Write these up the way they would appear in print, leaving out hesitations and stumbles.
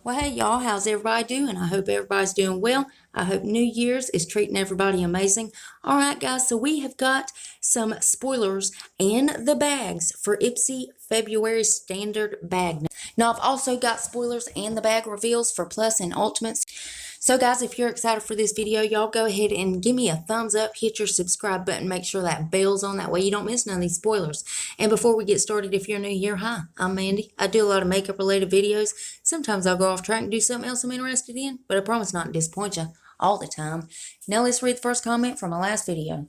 Well, hey, y'all, how's everybody doing? I hope everybody's doing well. I hope New Year's is treating everybody amazing. All right, guys, so we have got some spoilers and the bags for Ipsy February standard bag. Now, I've also got spoilers and the bag reveals for Plus and Ultimates. So, guys, if you're excited for this video, y'all go ahead and give me a thumbs up, hit your subscribe button, make sure that bell's on, that way you don't miss none of these spoilers. And before we get started, if you're new here, hi, I'm Mandy. I do a lot of makeup related videos. Sometimes I'll go off track and do something else I'm interested in, but I promise not to disappoint you all the time. Now let's read the first comment from my last video,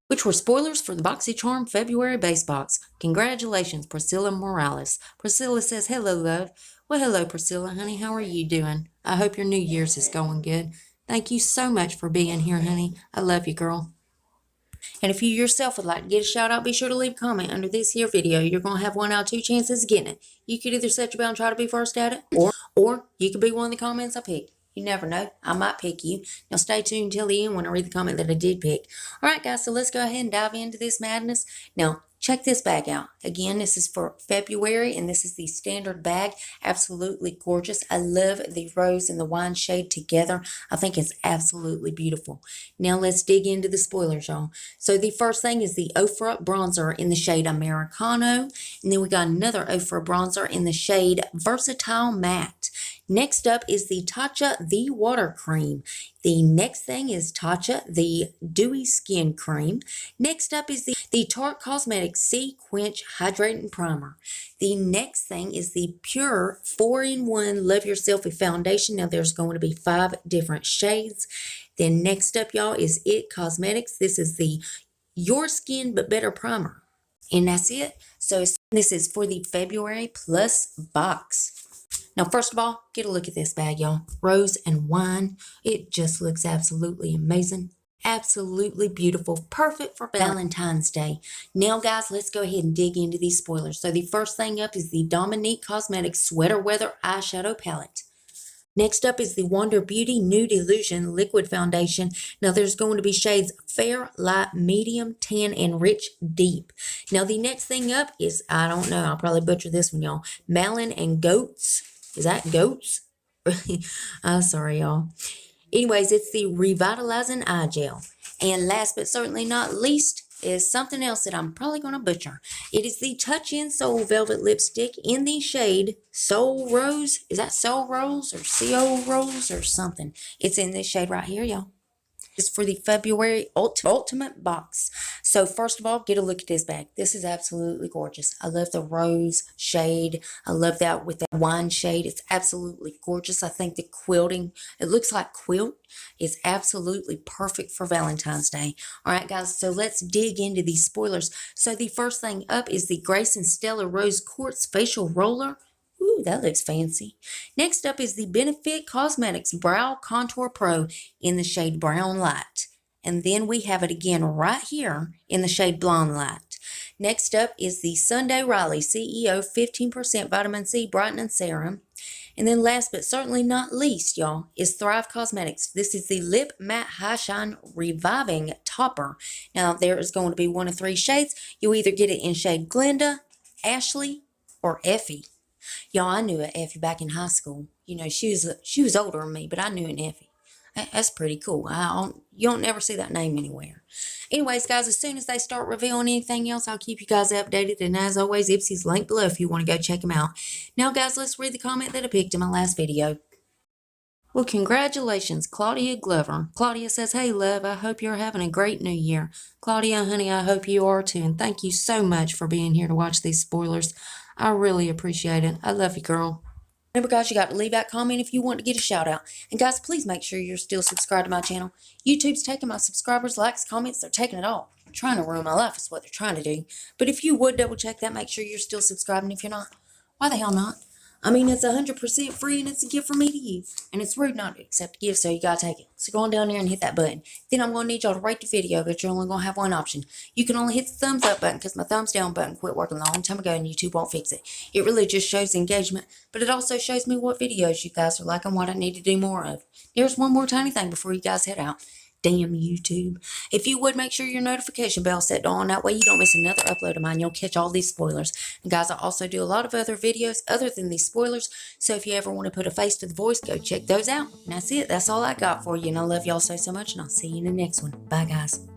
which were spoilers for the BoxyCharm February base box. Congratulations, Priscilla Morales. Priscilla says, hello, love. Well, hello, Priscilla, honey. How are you doing? I hope your New Year's is going good. Thank you so much for being here, honey. I love you, girl. And if you yourself would like to get a shout out, be sure to leave a comment under this here video. You're going to have 1 out of 2 chances of getting it. You could either set your bell and try to be first at it, or you could be one of the comments I picked. You never know. I might pick you. Now stay tuned till the end when I read the comment that I did pick. All right, guys, so let's go ahead and dive into this madness. Now, check this bag out. Again, this is for February, and this is the standard bag. Absolutely gorgeous. I love the rose and the wine shade together. I think it's absolutely beautiful. Now, let's dig into the spoilers, y'all. So, the first thing is the Ofra bronzer in the shade Americano. And then we got another Ofra bronzer in the shade Versatile Matte. Next up is the Tatcha The Water Cream. The next thing is Tatcha The Dewy Skin Cream. Next up is the Tarte Cosmetics Sea Quench Hydrating Primer. The next thing is the Pure 4-in-1 Love Your Selfie Foundation. Now there's going to be 5 different shades. Then next up, y'all, is It Cosmetics. This is the Your Skin But Better Primer. And that's it. So this is for the February Plus box. Now, first of all, get a look at this bag, y'all. Rose and wine. It just looks absolutely amazing. Absolutely beautiful. Perfect for Valentine's Day. Now, guys, let's go ahead and dig into these spoilers. So, the first thing up is the Dominique Cosmetics Sweater Weather Eyeshadow Palette. Next up is the Wonder Beauty Nude Illusion Liquid Foundation. Now, there's going to be shades Fair, Light, Medium, Tan, and Rich Deep. Now, the next thing up is, I don't know, I'll probably butcher this one, y'all. Malin and Goats. Is that goats? Sorry, y'all. Anyways, it's the Revitalizing Eye Gel. And last but certainly not least is something else that I'm probably going to butcher. It is the Touch In Soul Velvet Lipstick in the shade Soul Rose. Is that Soul Rose or CO Rose or something? It's in this shade right here, y'all. Is for the February Ultimate box. So first of all, get a look at this bag. This is absolutely gorgeous. I love the rose shade. I love that with that wine shade. It's absolutely gorgeous. I think the quilting, it looks like quilt, is absolutely perfect for Valentine's Day. All right, guys, so let's dig into these spoilers. So the first thing up is the Grace and Stella Rose Quartz Facial Roller. Ooh, that looks fancy. Next up is the Benefit Cosmetics Brow Contour Pro in the shade Brown Light. And then we have it again right here in the shade Blonde Light. Next up is the Sunday Riley CEO 15% Vitamin C Brightening Serum. And then last but certainly not least, y'all, is Thrive Cosmetics. This is the Lip Matte High Shine Reviving Topper. Now, there is going to be 1 of 3 shades. You'll either get it in shade Glenda, Ashley, or Effie. Y'all, I knew an Effie back in high school. You know, she was older than me, but I knew an Effie. That's pretty cool. You don't never see that name anywhere. Anyways, guys, as soon as they start revealing anything else, I'll keep you guys updated. And as always, Ipsy's linked below if you want to go check them out. Now, guys, let's read the comment that I picked in my last video. Well, congratulations, Claudia Glover. Claudia says, hey, love, I hope you're having a great new year. Claudia, honey, I hope you are too. And thank you so much for being here to watch these spoilers. I really appreciate it. I love you, girl. Remember, guys, you got to leave that comment if you want to get a shout out. And, guys, please make sure you're still subscribed to my channel. YouTube's taking my subscribers, likes, comments. They're taking it all. They're trying to ruin my life is what they're trying to do. But if you would double check that, make sure you're still subscribing. If you're not, why the hell not? I mean, it's 100% free and it's a gift for me to use. And it's rude not to accept a gift, so you got to take it. So go on down there and hit that button. Then I'm going to need y'all to rate the video, but you're only going to have one option. You can only hit the thumbs up button because my thumbs down button quit working a long time ago and YouTube won't fix it. It really just shows engagement, but it also shows me what videos you guys are liking and what I need to do more of. There's one more tiny thing before you guys head out. Damn YouTube. If you would, make sure your notification bell set on. That way you don't miss another upload of mine. You'll catch all these spoilers. And guys, I also do a lot of other videos other than these spoilers. So if you ever want to put a face to the voice, go check those out. And that's it. That's all I got for you. And I love y'all so much. And I'll see you in the next one. Bye, guys.